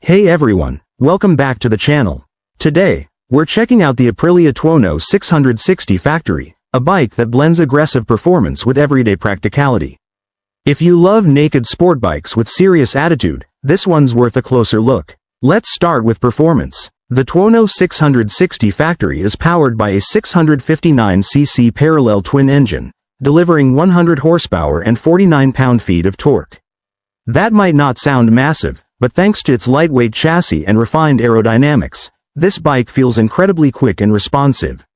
Hey everyone, welcome back to the channel. Today, we're checking out the Aprilia Tuono 660 Factory, a bike that blends aggressive performance with everyday practicality. If you love naked sport bikes with serious attitude, this one's worth a closer look. Let's start with performance. The Tuono 660 Factory is powered by a 659cc parallel twin engine, delivering 100 horsepower and 49 pound-feet of torque. That might not sound massive, but thanks to its lightweight chassis and refined aerodynamics, this bike feels incredibly quick and responsive.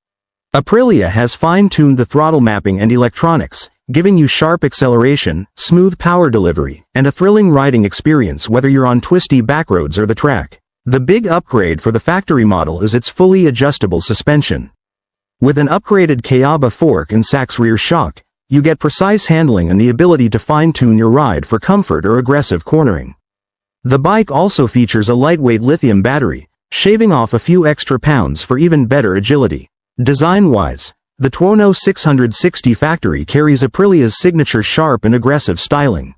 Aprilia has fine-tuned the throttle mapping and electronics, giving you sharp acceleration, smooth power delivery, and a thrilling riding experience whether you're on twisty backroads or the track. The big upgrade for the factory model is its fully adjustable suspension. With an upgraded Kayaba fork and Sachs rear shock, you get precise handling and the ability to fine-tune your ride for comfort or aggressive cornering. The bike also features a lightweight lithium battery, shaving off a few extra pounds for even better agility. Design-wise, the Tuono 660 Factory carries Aprilia's signature sharp and aggressive styling.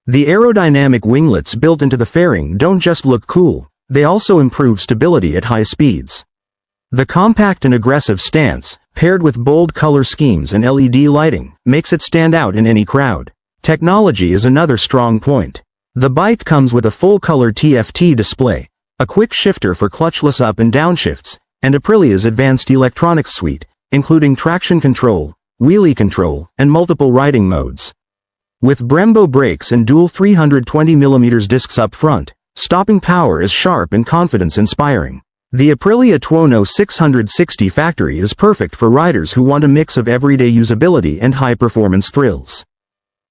The aerodynamic winglets built into the fairing don't just look cool, they also improve stability at high speeds. The compact and aggressive stance, paired with bold color schemes and LED lighting, makes it stand out in any crowd. Technology is another strong point. The bike comes with a full-color TFT display, a quick shifter for clutchless up and downshifts, and Aprilia's advanced electronics suite, including traction control, wheelie control, and multiple riding modes. With Brembo brakes and dual 320mm discs up front, stopping power is sharp and confidence-inspiring. The Aprilia Tuono 660 Factory is perfect for riders who want a mix of everyday usability and high-performance thrills.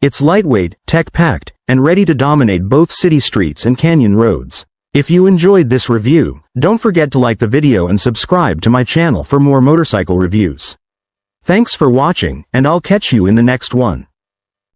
It's lightweight, tech-packed, and ready to dominate both city streets and canyon roads. If you enjoyed this review, don't forget to like the video and subscribe to my channel for more motorcycle reviews. Thanks for watching, and I'll catch you in the next one.